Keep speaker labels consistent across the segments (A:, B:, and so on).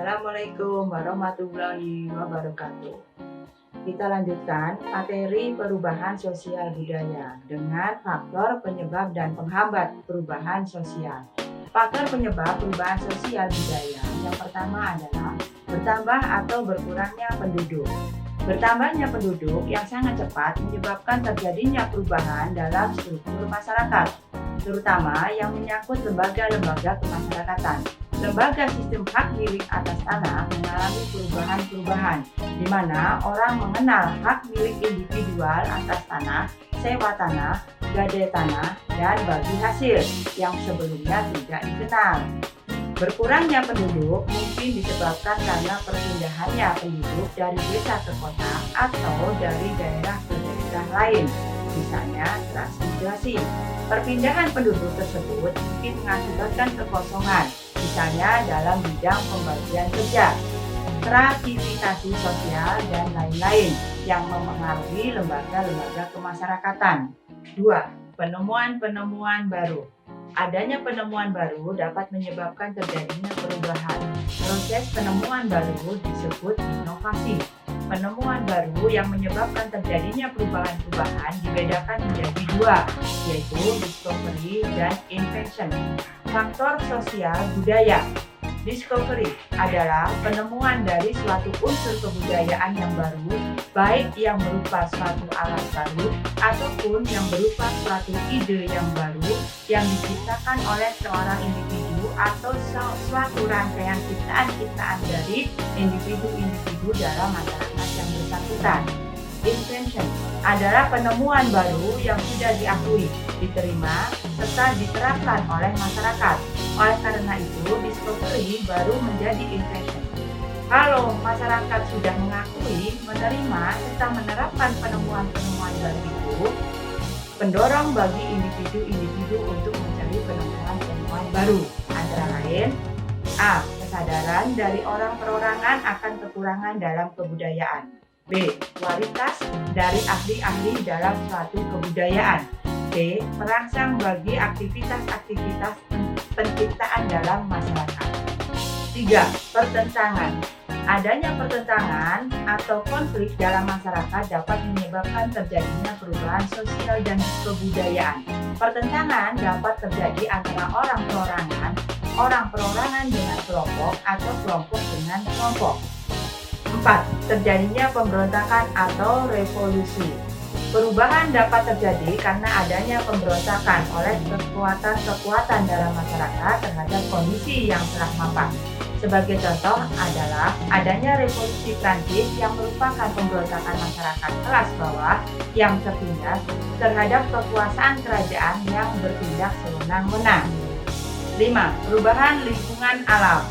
A: Assalamualaikum warahmatullahi wabarakatuh. Kita lanjutkan materi perubahan sosial budaya dengan faktor penyebab dan penghambat perubahan sosial. Faktor penyebab perubahan sosial budaya yang pertama adalah bertambah atau berkurangnya penduduk. Bertambahnya penduduk yang sangat cepat menyebabkan terjadinya perubahan dalam struktur masyarakat, terutama yang menyangkut lembaga-lembaga kemasyarakatan. Lembaga sistem hak milik atas tanah mengalami perubahan-perubahan, di mana orang mengenal hak milik individual atas tanah, sewa tanah, gadai tanah, dan bagi hasil yang sebelumnya tidak dikenal. Berkurangnya penduduk mungkin disebabkan karena perpindahannya penduduk dari desa ke kota atau dari daerah ke daerah lain, misalnya transmigrasi. Perpindahan penduduk tersebut mungkin mengakibatkan kekosongan, misalnya dalam bidang pembagian kerja, stratifikasi sosial, dan lain-lain yang mempengaruhi lembaga-lembaga kemasyarakatan. 2. Penemuan-penemuan baru. Adanya penemuan baru dapat menyebabkan terjadinya perubahan. Proses penemuan baru disebut inovasi. Penemuan baru yang menyebabkan terjadinya perubahan-perubahan dibedakan menjadi dua, yaitu discovery dan invention. Faktor sosial budaya. Discovery adalah penemuan dari suatu unsur kebudayaan yang baru, baik yang berupa suatu alat baru ataupun yang berupa suatu ide yang baru yang diciptakan oleh seorang individu atau suatu rangkaian ciptaan-ciptaan dari individu-individu dalam masyarakat yang bersangkutan. Invention adalah penemuan baru yang sudah diakui, diterima, serta diterapkan oleh masyarakat. Oleh karena itu, discovery baru menjadi invention. Kalau masyarakat sudah mengakui, menerima, serta menerapkan penemuan-penemuan baru itu, pendorong bagi individu-individu untuk mencari penemuan-penemuan baru. Antara lain, A. Kesadaran dari orang perorangan akan kekurangan dalam kebudayaan. B. Kualitas dari ahli-ahli dalam suatu kebudayaan. C. Perangsang bagi aktivitas-aktivitas penciptaan dalam masyarakat. 3. Pertentangan. Adanya pertentangan atau konflik dalam masyarakat dapat menyebabkan terjadinya perubahan sosial dan kebudayaan. Pertentangan dapat terjadi antara orang perorangan dengan kelompok atau kelompok dengan kelompok. 4. Terjadinya pemberontakan atau revolusi. Perubahan dapat terjadi karena adanya pemberontakan oleh kekuatan-kekuatan dalam masyarakat terhadap kondisi yang telah mapan. Sebagai contoh adalah adanya revolusi Prancis yang merupakan pemberontakan masyarakat kelas bawah yang tertindas terhadap kekuasaan kerajaan yang bertindak sewenang-wenang. 5. Perubahan lingkungan alam.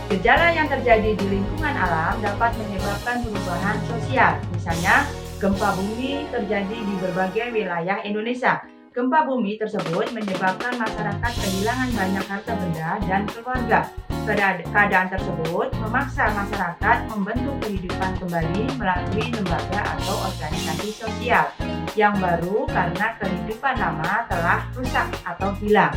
A: Gejala yang terjadi di lingkungan alam dapat menyebabkan perubahan sosial. Misalnya, gempa bumi terjadi di berbagai wilayah Indonesia. Gempa bumi tersebut menyebabkan masyarakat kehilangan banyak harta benda dan keluarga. Keadaan tersebut memaksa masyarakat membentuk kehidupan kembali melalui lembaga atau organisasi sosial yang baru karena kehidupan lama telah rusak atau hilang.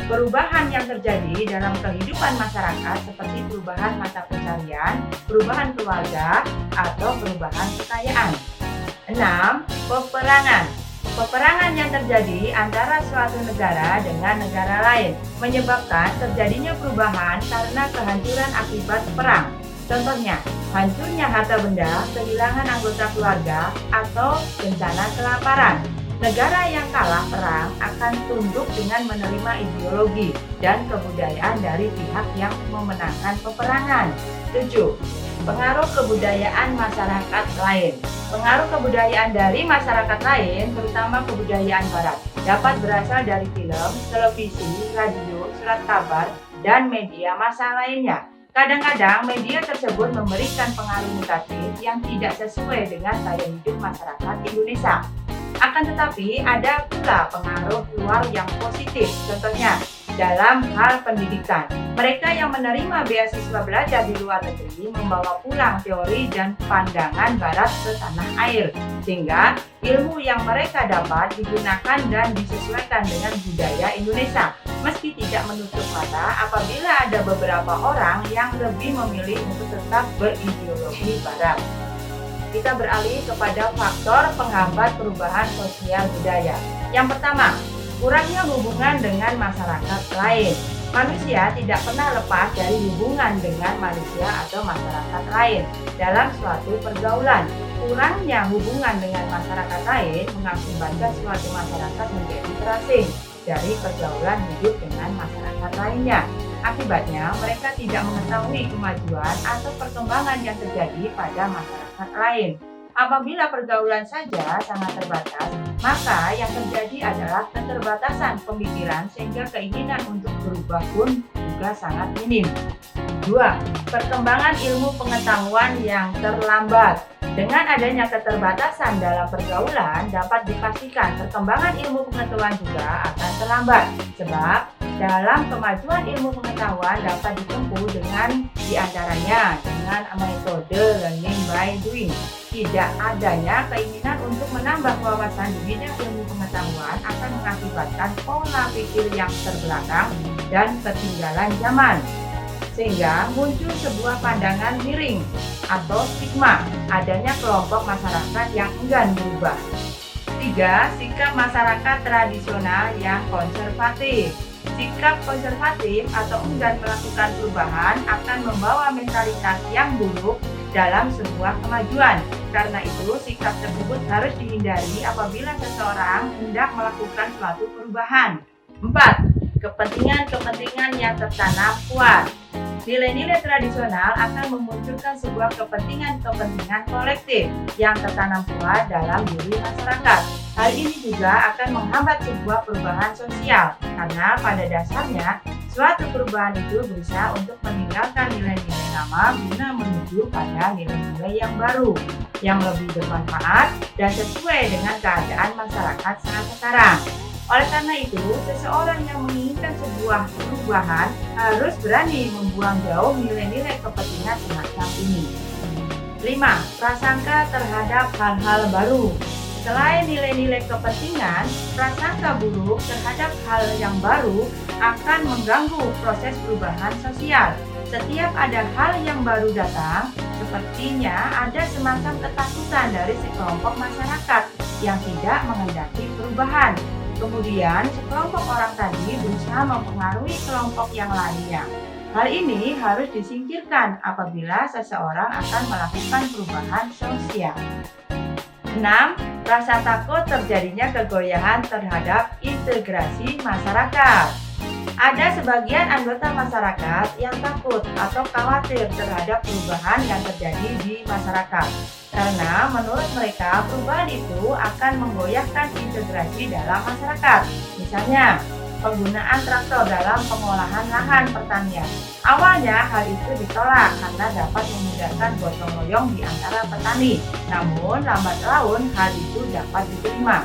A: Perubahan yang terjadi dalam kehidupan masyarakat seperti perubahan mata pencarian, perubahan keluarga, atau perubahan kekayaan. 6. Peperangan. Peperangan yang terjadi antara suatu negara dengan negara lain menyebabkan terjadinya perubahan karena kehancuran akibat perang. Contohnya, hancurnya harta benda, kehilangan anggota keluarga, atau bencana kelaparan. Negara yang kalah perang akan tunduk dengan menerima ideologi dan kebudayaan dari pihak yang memenangkan peperangan. 7. Pengaruh kebudayaan masyarakat lain. Pengaruh kebudayaan dari masyarakat lain, terutama kebudayaan barat, dapat berasal dari film, televisi, radio, surat kabar, dan media massa lainnya. Kadang-kadang media tersebut memberikan pengaruh negatif yang tidak sesuai dengan gaya hidup masyarakat Indonesia. Akan tetapi ada pula pengaruh luar yang positif. Contohnya, dalam hal pendidikan. Mereka yang menerima beasiswa belajar di luar negeri membawa pulang teori dan pandangan barat ke tanah air, sehingga ilmu yang mereka dapat digunakan dan disesuaikan dengan budaya Indonesia. Meski tidak menutup mata apabila ada beberapa orang yang lebih memilih untuk tetap berideologi barat. Kita beralih kepada faktor penghambat perubahan sosial budaya. Yang pertama, kurangnya hubungan dengan masyarakat lain. Manusia tidak pernah lepas dari hubungan dengan manusia atau masyarakat lain dalam suatu pergaulan. Kurangnya hubungan dengan masyarakat lain mengakibatkan suatu masyarakat menjadi terasing dari pergaulan hidup dengan masyarakat lainnya. Akibatnya, mereka tidak mengetahui kemajuan atau perkembangan yang terjadi pada masyarakat lain. Apabila pergaulan saja sangat terbatas, maka yang terjadi adalah keterbatasan pemikiran sehingga keinginan untuk berubah pun juga sangat minim. 2. Perkembangan ilmu pengetahuan yang terlambat. Dengan adanya keterbatasan dalam pergaulan, dapat dipastikan perkembangan ilmu pengetahuan juga akan terlambat. Sebab, dalam kemajuan ilmu pengetahuan dapat ditempuh dengan diantaranya dengan metode learning by doing. Tidak adanya keinginan untuk menambah wawasan di bidang ilmu pengetahuan akan mengakibatkan pola pikir yang terbelakang dan ketinggalan zaman, sehingga muncul sebuah pandangan miring atau stigma adanya kelompok masyarakat yang enggan berubah. 3. Sikap masyarakat tradisional yang konservatif. Sikap konservatif atau enggan melakukan perubahan akan membawa mentalitas yang buruk dalam sebuah kemajuan. Karena itu, sikap tersebut harus dihindari apabila seseorang hendak melakukan suatu perubahan. 4. Kepentingan-kepentingan yang tertanam kuat. Nilai-nilai tradisional akan memunculkan sebuah kepentingan-kepentingan kolektif yang tertanam kuat dalam diri masyarakat. Hal ini juga akan menghambat sebuah perubahan sosial, karena pada dasarnya suatu perubahan itu berusaha untuk meninggalkan nilai-nilai lama guna menuju pada nilai-nilai yang baru, yang lebih bermanfaat dan sesuai dengan keadaan masyarakat saat sekarang. Oleh karena itu, seseorang yang menginginkan sebuah perubahan harus berani membuang jauh nilai-nilai kepentingan semacam ini. 5. Prasangka terhadap hal-hal baru. Selain nilai-nilai kepentingan, prasangka buruk terhadap hal yang baru akan mengganggu proses perubahan sosial. Setiap ada hal yang baru datang, sepertinya ada semacam ketakutan dari sekelompok masyarakat yang tidak mengendaki perubahan. Kemudian, sekelompok orang tadi berusaha mempengaruhi kelompok yang lainnya. Hal ini harus disingkirkan apabila seseorang akan melakukan perubahan sosial. 6. Rasa takut terjadinya kegoyahan terhadap integrasi masyarakat. Ada sebagian anggota masyarakat yang takut atau khawatir terhadap perubahan yang terjadi di masyarakat. Karena menurut mereka perubahan itu akan menggoyahkan integrasi dalam masyarakat. Misalnya, penggunaan traktor dalam pengolahan lahan pertanian. Awalnya hal itu ditolak karena dapat memudahkan gotong royong di antara petani. Namun lambat laun hal itu dapat diterima.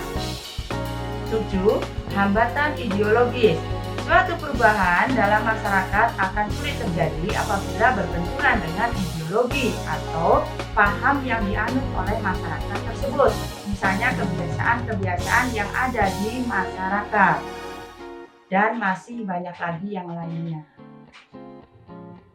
A: 7. Hambatan ideologis. Suatu perubahan dalam masyarakat akan sulit terjadi apabila berbenturan dengan ideologi atau paham yang dianut oleh masyarakat tersebut. Misalnya kebiasaan-kebiasaan yang ada di masyarakat. Dan masih banyak lagi yang lainnya.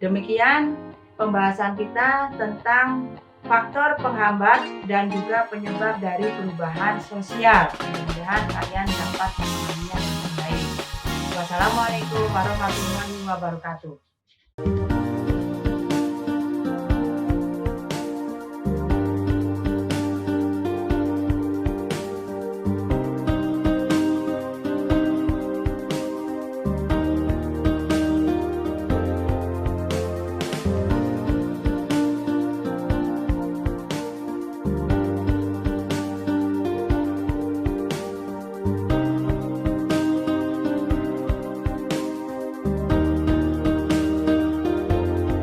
A: Demikian pembahasan kita tentang faktor penghambat dan juga penyebab dari perubahan sosial. Mudah-mudahan kalian dapat memahaminya dengan baik. Wassalamualaikum warahmatullahi wabarakatuh.